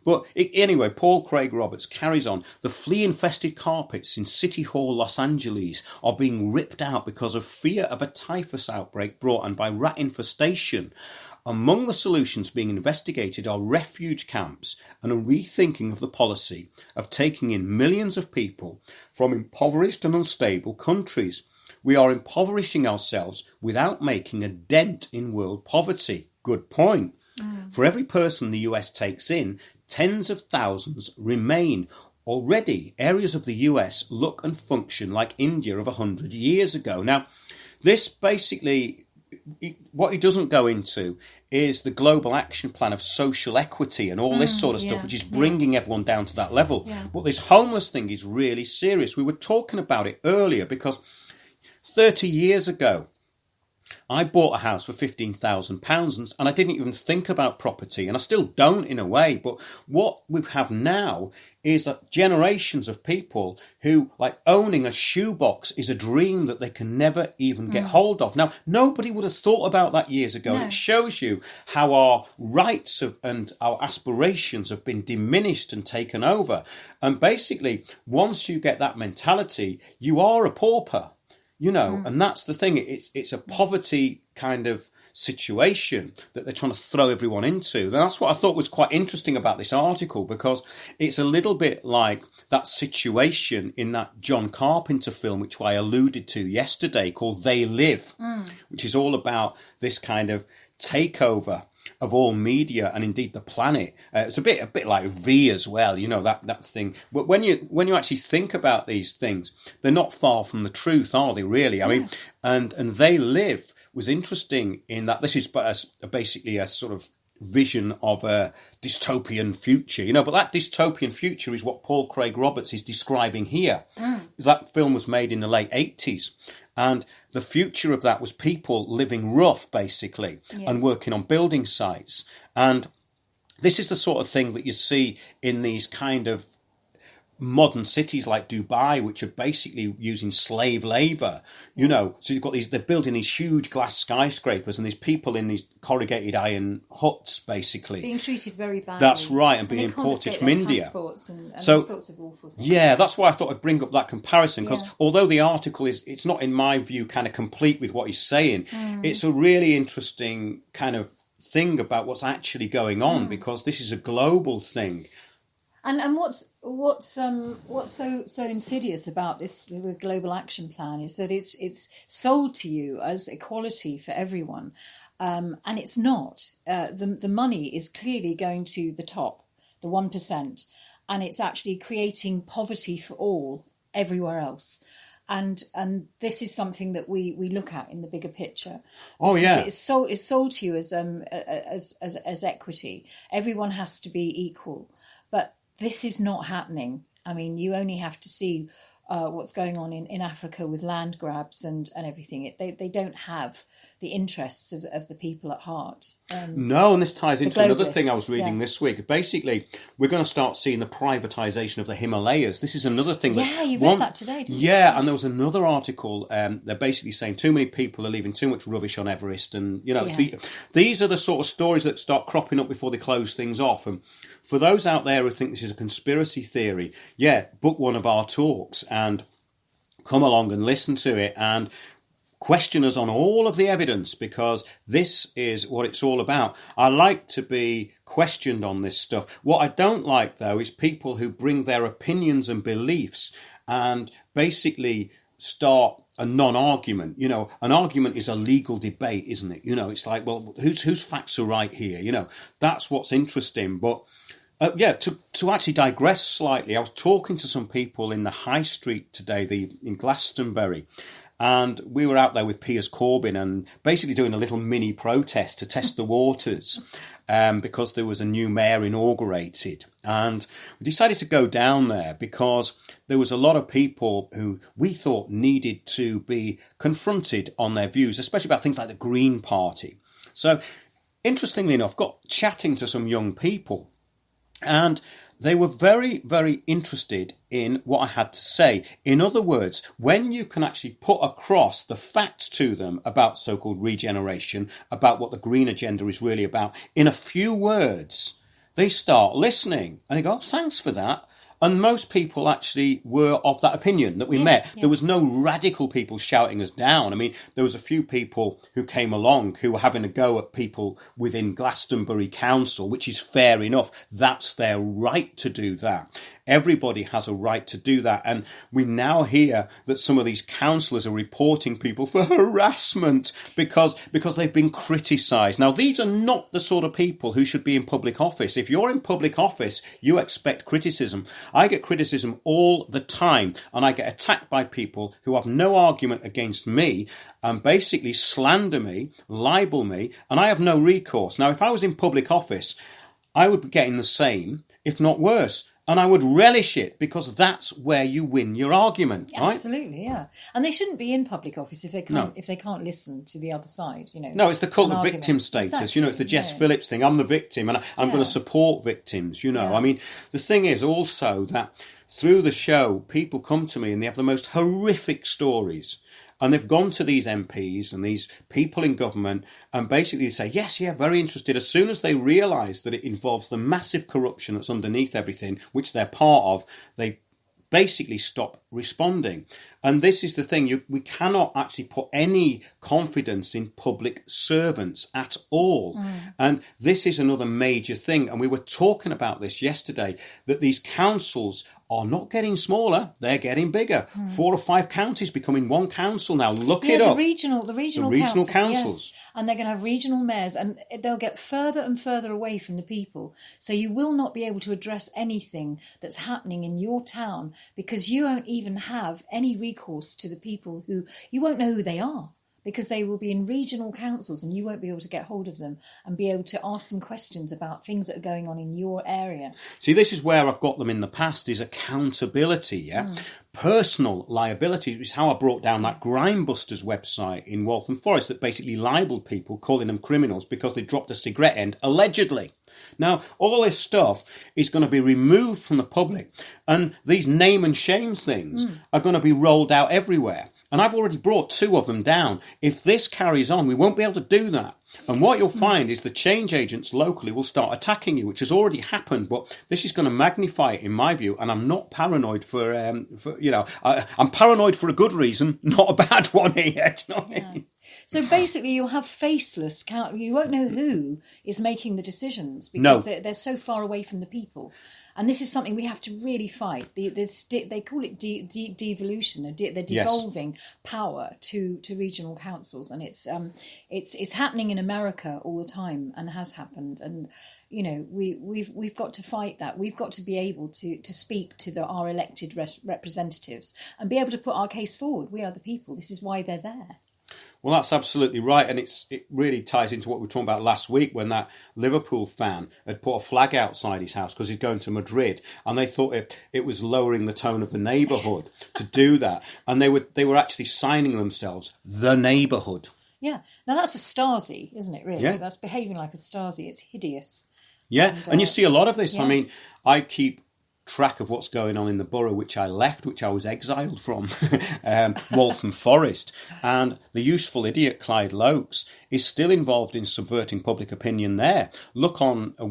But anyway, Paul Craig Roberts carries on. The flea-infested carpets in City Hall, Los Angeles, are being ripped out because of fear of a typhus outbreak brought on by rat infestation. Among the solutions being investigated are refuge camps and a rethinking of the policy of taking in millions of people from impoverished and unstable countries. We are impoverishing ourselves without making a dent in world poverty. Good point. For every person the US takes in, tens of thousands remain. Already, areas of the US look and function like India of 100 years ago. Now, this basically, what he doesn't go into is the global action plan of social equity and all this sort of stuff, which is bringing everyone down to that level. Yeah. But this homeless thing is really serious. We were talking about it earlier because 30 years ago, I bought a house for £15,000 and I didn't even think about property, and I still don't in a way. But what we have now is that generations of people who, like, owning a shoebox is a dream that they can never even get hold of. Now, nobody would have thought about that years ago. No. It shows you how our rights and our aspirations have been diminished and taken over. And basically, once you get that mentality, you are a pauper. And that's the thing. It's a poverty kind of situation that they're trying to throw everyone into. And that's what I thought was quite interesting about this article, because it's a little bit like that situation in that John Carpenter film, which I alluded to yesterday, called They Live, which is all about this kind of takeover of all media and indeed the planet. It's a bit like V as well, that thing. But when you actually think about these things, they're not far from the truth, are they? Really? I mean, and They Live was interesting in that this is basically a sort of vision of a dystopian future, but that dystopian future is what Paul Craig Roberts is describing here. That film was made in the late 80s. And the future of that was people living rough, basically, and working on building sites. And this is the sort of thing that you see in these kind of modern cities like Dubai, which are basically using slave labour, So you've got they're building these huge glass skyscrapers and these people in these corrugated iron huts, basically. Being treated very badly. That's right, and being imported from India. And all sorts of awful things. Yeah, that's why I thought I'd bring up that comparison, because although the article it's not, in my view, kind of complete with what he's saying, it's a really interesting kind of thing about what's actually going on, because this is a global thing. And what's so insidious about the global action plan is that it's sold to you as equality for everyone, and it's not. The money is clearly going to the top, the 1%, and it's actually creating poverty for all everywhere else. And this is something that we look at in the bigger picture. Oh yeah, it's sold to you as equity. Everyone has to be equal, but this is not happening. I mean, you only have to see what's going on in Africa with land grabs and everything. They don't have the interests of the people at heart. No, and this ties into another thing I was reading this week. Basically, we're going to start seeing the privatisation of the Himalayas. This is another thing. Yeah, you read that today, didn't you? Yeah, and there was another article. They're basically saying too many people are leaving too much rubbish on Everest. And, these are the sort of stories that start cropping up before they close things off. And for those out there who think this is a conspiracy theory, book one of our talks and come along and listen to it and question us on all of the evidence, because this is what it's all about. I like to be questioned on this stuff. What I don't like, though, is people who bring their opinions and beliefs and basically start a non-argument. An argument is a legal debate, isn't it? It's like, well, whose facts are right here? That's what's interesting. But to actually digress slightly, I was talking to some people in the high street today, in Glastonbury, and we were out there with Piers Corbyn and basically doing a little mini protest to test the waters, because there was a new mayor inaugurated. And we decided to go down there because there was a lot of people who we thought needed to be confronted on their views, especially about things like the Green Party. So, interestingly enough, got chatting to some young people. And they were very, very interested in what I had to say. In other words, when you can actually put across the facts to them about so-called regeneration, about what the green agenda is really about, in a few words, they start listening. And they go, oh, thanks for that. And most people actually were of that opinion that we met. Yeah. There was no radical people shouting us down. I mean, there was a few people who came along who were having a go at people within Glastonbury Council, which is fair enough. That's their right to do that. Everybody has a right to do that. And we now hear that some of these councillors are reporting people for harassment because they've been criticised. Now, these are not the sort of people who should be in public office. If you're in public office, you expect criticism. I get criticism all the time, and I get attacked by people who have no argument against me and basically slander me, libel me, and I have no recourse. Now, if I was in public office, I would be getting the same, if not worse. And I would relish it because that's where you win your argument, right? Absolutely, yeah. And they shouldn't be in public office if they can't listen to the other side, you know. No, it's the cult of victim status. Exactly. You know, it's the Jess Phillips thing. I'm the victim and I'm going to support victims, you know. Yeah. I mean, the thing is also that through the show, people come to me and they have the most horrific stories. And they've gone to these MPs and these people in government and basically say, yes, yeah, very interested. As soon as they realise that it involves the massive corruption that's underneath everything, which they're part of, they basically stop responding. And this is the thing, we cannot actually put any confidence in public servants at all. And this is another major thing. And we were talking about this yesterday, that these councils are not getting smaller, they're getting bigger. 4 or 5 counties becoming one council now. Look it up. The regional councils. Yes. And they're going to have regional mayors, and they'll get further and further away from the people. So you will not be able to address anything that's happening in your town because you won't even have any recourse to the people who you won't know who they are. Because they will be in regional councils and you won't be able to get hold of them and be able to ask them questions about things that are going on in your area. See, this is where I've got them in the past, is accountability, yeah? Personal liability, which is how I brought down that Grimebusters website in Waltham Forest that basically libelled people, calling them criminals because they dropped a cigarette end, allegedly. Now, all this stuff is going to be removed from the public, and these name and shame things are going to be rolled out everywhere. And I've already brought 2 of them down. If this carries on, we won't be able to do that. And what you'll find is the change agents locally will start attacking you, which has already happened. But this is going to magnify it, in my view. And I'm not paranoid for I'm paranoid for a good reason, not a bad one here. Do you know what I mean? So basically, you'll have faceless. You won't know who is making the decisions because they're so far away from the people. And this is something we have to really fight. They call it devolution. They're devolving power to regional councils, and it's happening in America all the time and has happened. And you know we've got to fight that. We've got to be able to speak to our elected representatives and be able to put our case forward. We are the people. This is why they're there. Well, that's absolutely right. And it really ties into what we were talking about last week when that Liverpool fan had put a flag outside his house because he's going to Madrid. And they thought it was lowering the tone of the neighbourhood to do that. And they were actually signing themselves the neighbourhood. Yeah. Now, that's a Stasi, isn't it, really? Yeah. That's behaving like a Stasi. It's hideous. Yeah. And you see a lot of this. Yeah. I mean, I keep track of what's going on in the borough which I was exiled from, Waltham Forest, and the useful idiot Clyde Lokes is still involved in subverting public opinion there. Look on a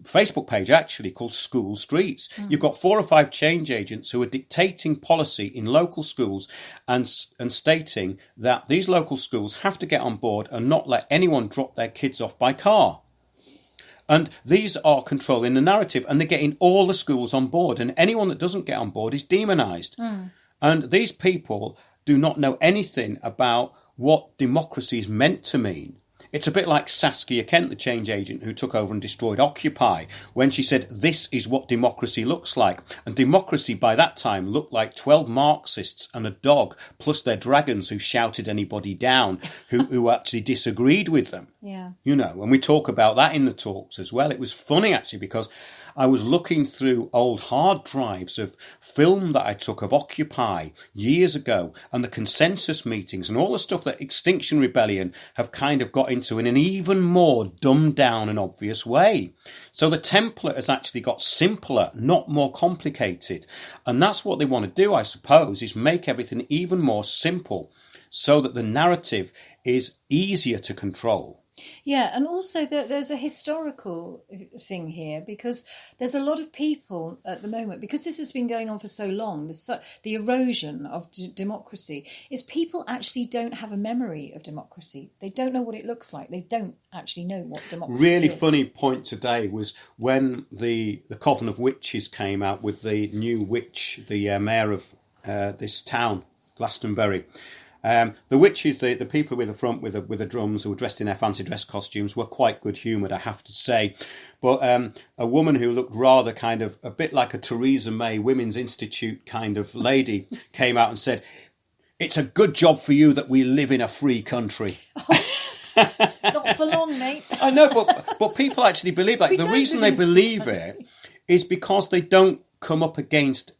Facebook page actually called School Streets. You've got 4 or 5 change agents who are dictating policy in local schools and stating that these local schools have to get on board and not let anyone drop their kids off by car. And these are controlling the narrative, and they're getting all the schools on board. And anyone that doesn't get on board is demonised. And these people do not know anything about what democracy is meant to mean. It's a bit like Saskia Kent, the change agent who took over and destroyed Occupy, when she said, this is what democracy looks like. And democracy by that time looked like 12 Marxists and a dog, plus their dragons who shouted anybody down, who actually disagreed with them. Yeah. You know, and we talk about that in the talks as well. It was funny, actually, because I was looking through old hard drives of film that I took of Occupy years ago and the consensus meetings and all the stuff that Extinction Rebellion have kind of got into into in an even more dumbed down and obvious way. So the template has actually got simpler, not more complicated. And that's what they want to do, I suppose, is make everything even more simple so that the narrative is easier to control. Yeah, and also there's a historical thing here, because there's a lot of people at the moment, because this has been going on for so long, the erosion of democracy, is people actually don't have a memory of democracy. They don't know what it looks like. They don't actually know what democracy Really is. funny point today was when the Coven of Witches came out with the new witch, the mayor of this town, Glastonbury. The witches, the people with the front with the drums who were dressed in their fancy dress costumes were quite good humoured, I have to say. But a woman who looked rather kind of a bit like a Theresa May Women's Institute kind of lady came out and said, "It's a good job for you that we live in a free country." Not for long, mate. I know, but people actually believe that. The reason they believe it is because they don't come up against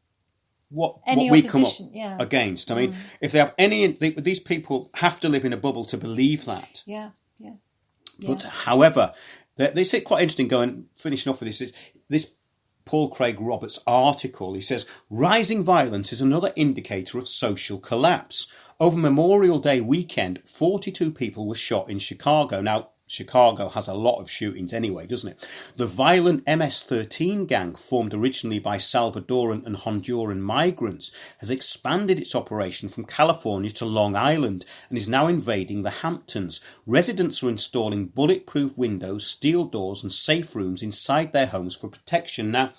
what we come up against. I mean, if they have these people have to live in a bubble to believe that. Yeah. But however, they say quite interesting. Finishing off with this Paul Craig Roberts article. He says rising violence is another indicator of social collapse. Over Memorial Day weekend, 42 people were shot in Chicago. Now, Chicago has a lot of shootings anyway, doesn't it? The violent MS-13 gang, formed originally by Salvadoran and Honduran migrants, has expanded its operation from California to Long Island and is now invading the Hamptons. Residents are installing bulletproof windows, steel doors and safe rooms inside their homes for protection. Now,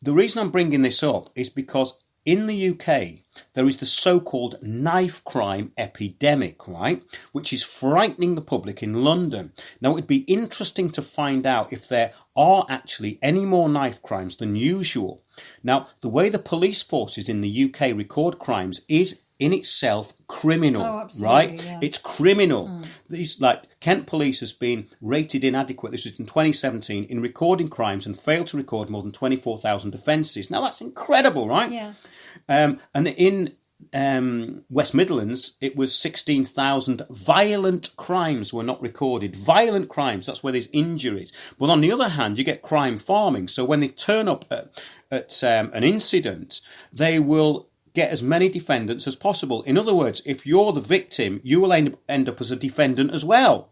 the reason I'm bringing this up is because in the UK, there is the so-called knife crime epidemic, right, which is frightening the public in London. Now, it would be interesting to find out if there are actually any more knife crimes than usual. Now, the way the police forces in the UK record crimes is in itself criminal, right? Yeah. It's criminal. These, like, Kent Police has been rated inadequate, this was in 2017, in recording crimes and failed to record more than 24,000 offences. Now, that's incredible, right? Yeah. And in West Midlands, it was 16,000 violent crimes were not recorded. Violent crimes, that's where there's injuries. But on the other hand, you get crime farming. So when they turn up at an incident, they will get as many defendants as possible. In other words, if you're the victim, you will end up as a defendant as well.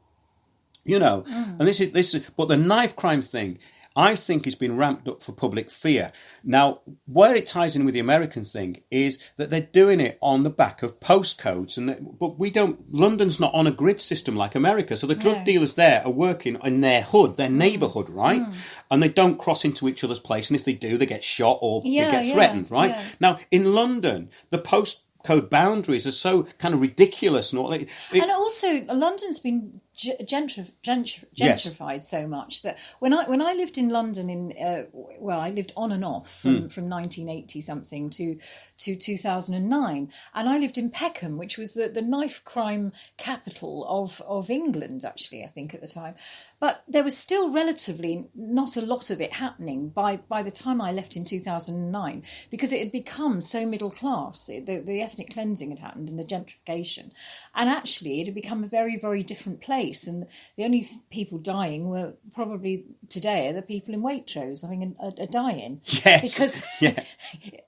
You know, and this is, but the knife crime thing, I think, has been ramped up for public fear. Now, where it ties in with the American thing is that they're doing it on the back of postcodes, but we don't. London's not on a grid system like America, so the drug dealers there are working in their hood, their neighbourhood, right? And they don't cross into each other's place, and if they do, they get shot or they get threatened, right? Yeah. Now, in London, the postcode boundaries are so kind of ridiculous, and all. And also, London's been gentrified so much that when I lived in London I lived on and off from 1980 something to 2009, and I lived in Peckham, which was the knife crime capital of England, actually, I think, at the time. But there was still relatively not a lot of it happening by the time I left in 2009, because it had become so middle class. The ethnic cleansing had happened and the gentrification, and actually it had become a very, very different place. And the only people dying were probably today are the people in Waitrose having a die-in. Yes. Because,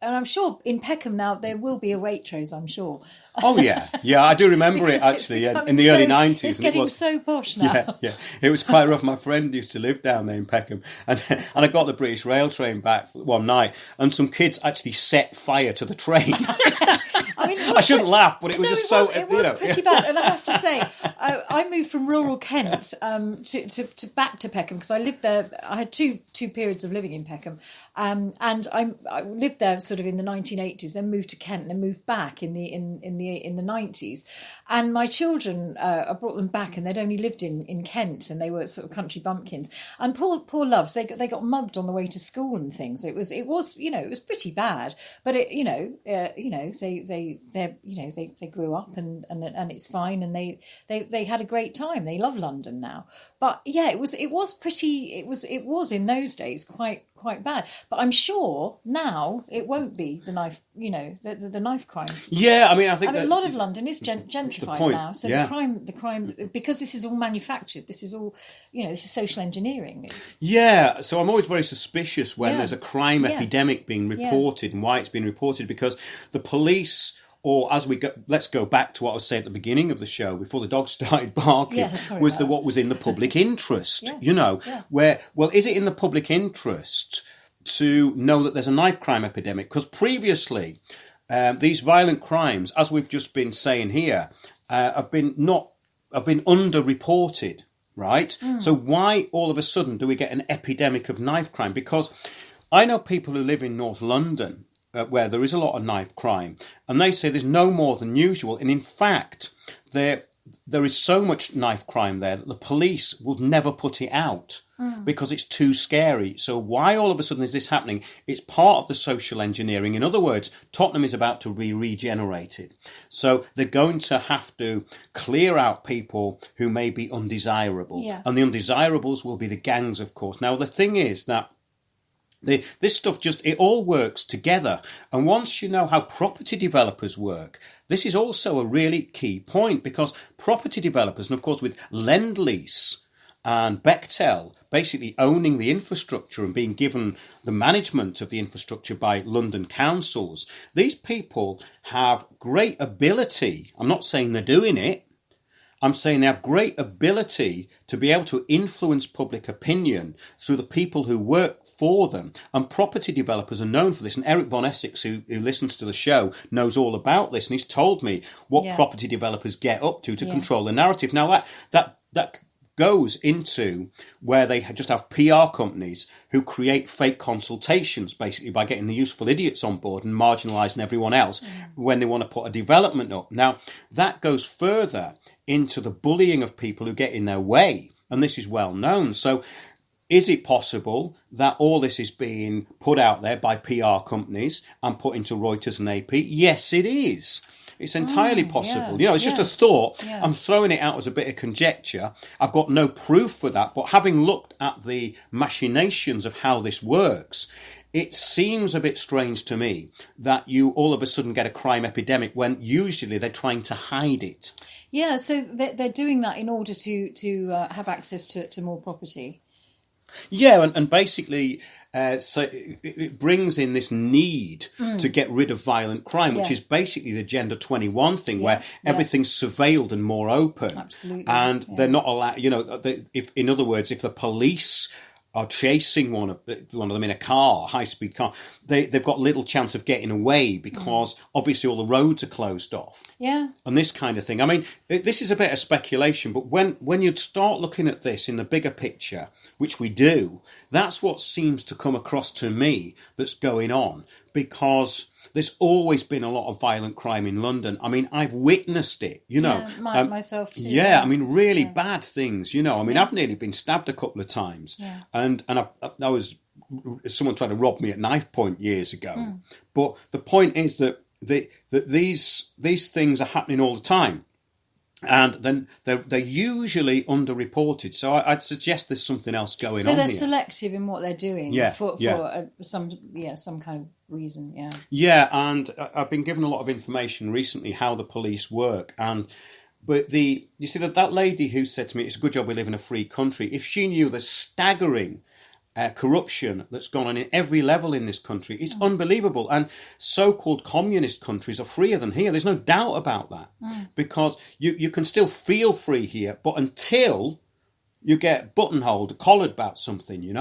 and I'm sure in Peckham now there will be a Waitrose, I'm sure. Oh, yeah. Yeah, I do remember it, actually, in the early 90s. It's getting so posh now. Yeah. It was quite rough. My friend used to live down there in Peckham, and I got the British Rail train back one night, and some kids actually set fire to the train. I mean, I shouldn't laugh, but it was just so... It was pretty bad, and I have to say, I moved from rural Kent to back to Peckham, because I lived there. I had two periods of living in Peckham, and I lived there sort of in the 1980s, then moved to Kent, and then moved back in the 90s. And my children, I brought them back, and they'd only lived in Kent, and they were sort of country bumpkins. And poor loves, they got mugged on the way to school and things. It was it was pretty bad, but they grew up and it's fine, and they had a great time. They love London now. But yeah, it was in those days quite quite bad. But I'm sure now it won't be the knife, the knife crimes. Yeah, I mean, I think a lot of London is gentrified now, so yeah. the crime, because this is all manufactured. This is all, this is social engineering. Yeah, so I'm always very suspicious when Yeah. there's a crime Yeah. epidemic being reported and why it's being reported, because the police, or as we go, let's go back to what I was saying at the beginning of the show before the dog started barking, what was in the public interest, where, well, is it in the public interest to know that there's a knife crime epidemic? Because previously, these violent crimes, as we've just been saying here, have been underreported. Right? So why all of a sudden do we get an epidemic of knife crime? Because I know people who live in North London where there is a lot of knife crime, and they say there's no more than usual. And in fact, there is so much knife crime there that the police would never put it out because it's too scary. So why all of a sudden is this happening? It's part of the social engineering. In other words, Tottenham is about to be regenerated. So they're going to have to clear out people who may be undesirable. Yeah. And the undesirables will be the gangs, of course. Now, the thing is that this stuff it all works together. And once you know how property developers work, this is also a really key point, because property developers, and of course with Lend-Lease and Bechtel basically owning the infrastructure and being given the management of the infrastructure by London councils, these people have great ability. I'm not saying they're doing it. I'm saying they have great ability to be able to influence public opinion through the people who work for them. And property developers are known for this. And Eric Von Essex, who listens to the show, knows all about this. And he's told me what property developers get up to control the narrative. Now, that goes into where they just have PR companies who create fake consultations, basically by getting the useful idiots on board and marginalising everyone else when they want to put a development up. Now, that goes further into the bullying of people who get in their way, and this is well known. So is it possible that all this is being put out there by PR companies and put into Reuters and AP? Yes, it is. It's entirely possible. It's just a thought. Yeah. I'm throwing it out as a bit of conjecture. I've got no proof for that. But having looked at the machinations of how this works, it seems a bit strange to me that you all of a sudden get a crime epidemic when usually they're trying to hide it. Yeah, so they're doing that in order to have access to more property. Yeah, and basically, so it brings in this need to get rid of violent crime, which is basically the Agenda 21 thing, where everything's surveilled and more open. Absolutely. And they're not allowed, in other words, if the police are chasing one of them in a car, high-speed car, they've got little chance of getting away because obviously all the roads are closed off. Yeah. And this kind of thing. I mean, this is a bit of speculation, but when you start looking at this in the bigger picture, which we do, that's what seems to come across to me that's going on, because there's always been a lot of violent crime in London. I mean, I've witnessed it, myself too. Yeah, I mean, really bad things, I mean, I've nearly been stabbed a couple of times. Yeah. And I was, someone tried to rob me at knife point years ago. But the point is that these things are happening all the time. And then they're usually underreported. So I'd suggest there's something else going on here. So they're selective in what they're doing for some kind of reason, yeah. Yeah, and I've been given a lot of information recently how the police work. But you see that lady who said to me, it's a good job we live in a free country, if she knew the staggering corruption that's gone on in every level in this country, it's unbelievable. And so-called communist countries are freer than here. There's no doubt about that, because you can still feel free here, but until you get buttonholed, collared about something,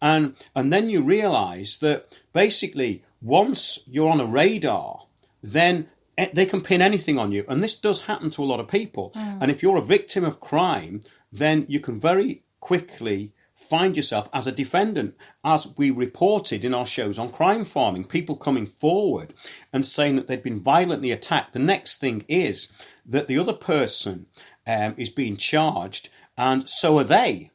and then you realise that basically once you're on a radar, then they can pin anything on you. And this does happen to a lot of people. And if you're a victim of crime, then you can very quickly find yourself as a defendant, as we reported in our shows on crime farming, people coming forward and saying that they'd been violently attacked. The next thing is that the other person is being charged, and so are they.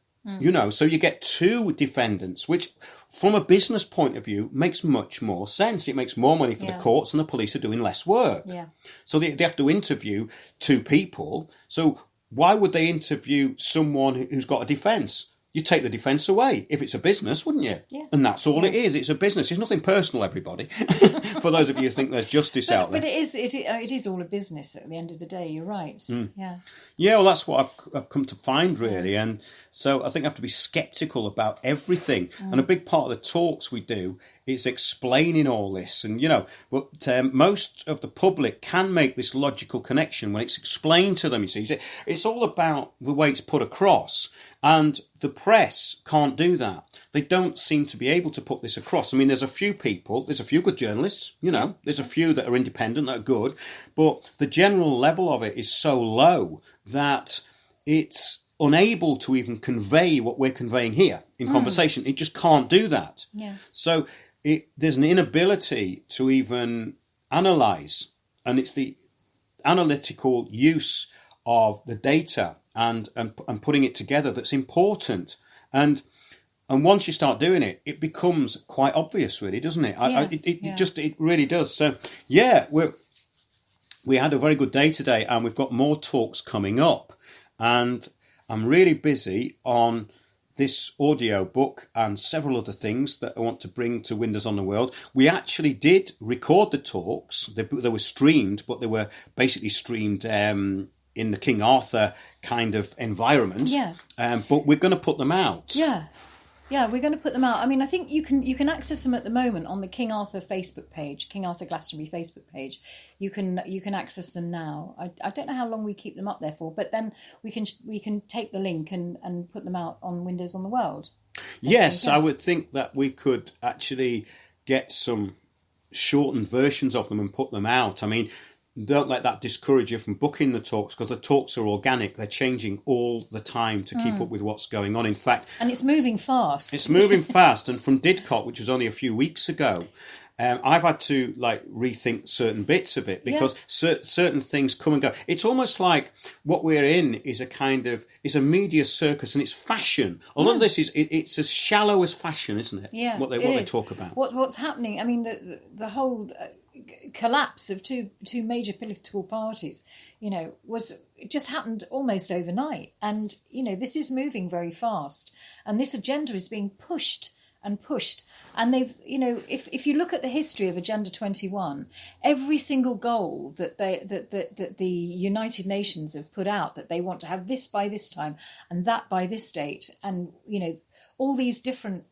So you get two defendants, which from a business point of view makes much more sense. It makes more money for the courts, and the police are doing less work. Yeah. So they have to interview two people. So why would they interview someone who's got a defence? you take the defence away if it's a business, wouldn't you? Yeah. And that's all it is. It's a business. It's nothing personal, everybody. For those of you who think there's justice out there. But it is all a business at the end of the day. You're right. Yeah. Yeah, well, that's what I've come to find, really. And so I think I have to be sceptical about everything. And a big part of the talks we do is explaining all this. And, but most of the public can make this logical connection when it's explained to them, you see. It's all about the way it's put across. And the press can't do that. They don't seem to be able to put this across. I mean, there's a few good journalists, there's a few that are independent, that are good, but the general level of it is so low that it's unable to even convey what we're conveying here in conversation. It just can't do that. Yeah. So there's an inability to even analyse, and it's the analytical use of the data and putting it together that's important. And once you start doing it, it becomes quite obvious, really, doesn't it? It really does. So, we had a very good day today, and we've got more talks coming up. And I'm really busy on this audio book and several other things that I want to bring to Windows on the World. We actually did record the talks. They were streamed, but they were basically streamed in the King Arthur kind of environment. Yeah. But we're going to put them out. Yeah. Yeah, we're going to put them out. I mean, I think you can access them at the moment on the King Arthur Facebook page, King Arthur Glastonbury Facebook page. You can access them now. I don't know how long we keep them up there for, but then we can take the link and put them out on Windows on the World. Yes, I would think that we could actually get some shortened versions of them and put them out. I mean, don't let that discourage you from booking the talks, because the talks are organic. They're changing all the time to keep up with what's going on. In fact... And it's moving fast. It's moving fast. And from Didcot, which was only a few weeks ago, I've had to rethink certain bits of it, because certain things come and go. It's almost like what we're in is a media circus, and it's fashion. A lot of this it's as shallow as fashion, isn't it? Yeah, what they talk about. What's happening? I mean, the whole collapse of two major political parties, it just happened almost overnight. And this is moving very fast, and this agenda is being pushed. And they've, if you look at the history of Agenda 21, every single goal that the United Nations have put out, that they want to have this by this time and that by this date, and all these different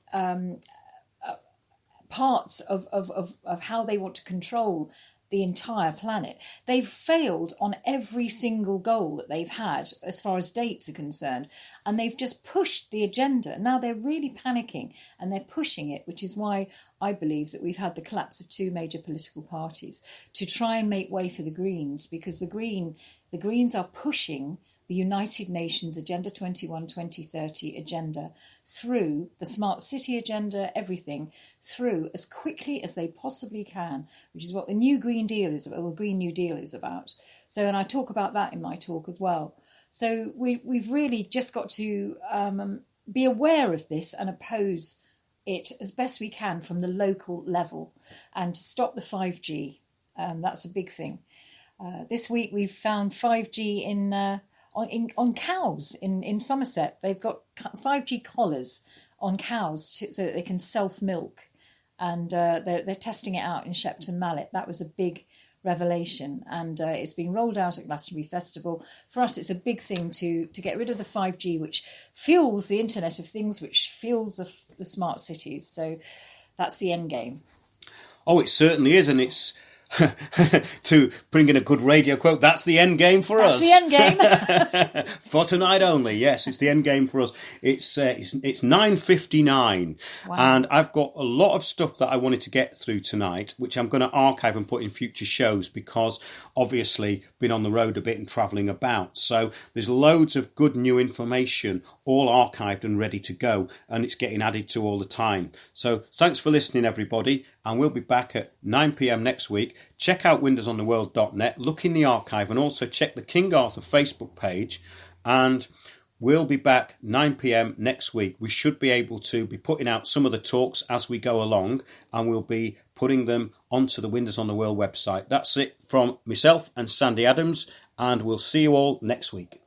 parts of how they want to control the entire planet. They've failed on every single goal that they've had as far as dates are concerned, and they've just pushed the agenda. Now they're really panicking and they're pushing it, which is why I believe that we've had the collapse of two major political parties to try and make way for the Greens, because the Greens are pushing the United Nations Agenda 21 2030 agenda through, the smart city agenda, everything through as quickly as they possibly can, which is what the new Green Deal is, or Green New Deal is about. So, and I talk about that in my talk as well. So we've really just got to be aware of this and oppose it as best we can from the local level, and to stop the 5G. That's a big thing. This week we've found 5G on cows in Somerset. They've got 5G collars on cows so that they can self-milk, and they're testing it out in Shepton Mallet. That was a big revelation, and it's being rolled out at Glastonbury Festival. For us, it's a big thing to get rid of the 5G, which fuels the Internet of Things, which fuels the smart cities. So that's the end game. Oh, it certainly is, and it's... to bring in a good radio quote, that's the end game for us. That's the end game. For tonight only, yes, it's the end game for us. It's 9:59, wow. And I've got a lot of stuff that I wanted to get through tonight, which I'm going to archive and put in future shows, because obviously been on the road a bit and travelling about. So there's loads of good new information, all archived and ready to go, and it's getting added to all the time. So thanks for listening, everybody, and we'll be back at 9 p.m. next week. Check out windowsontheworld.net, look in the archive, and also check the King Arthur Facebook page, and we'll be back 9 p.m. next week. We should be able to be putting out some of the talks as we go along, and we'll be putting them onto the Windows on the World website. That's it from myself and Sandy Adams, and we'll see you all next week.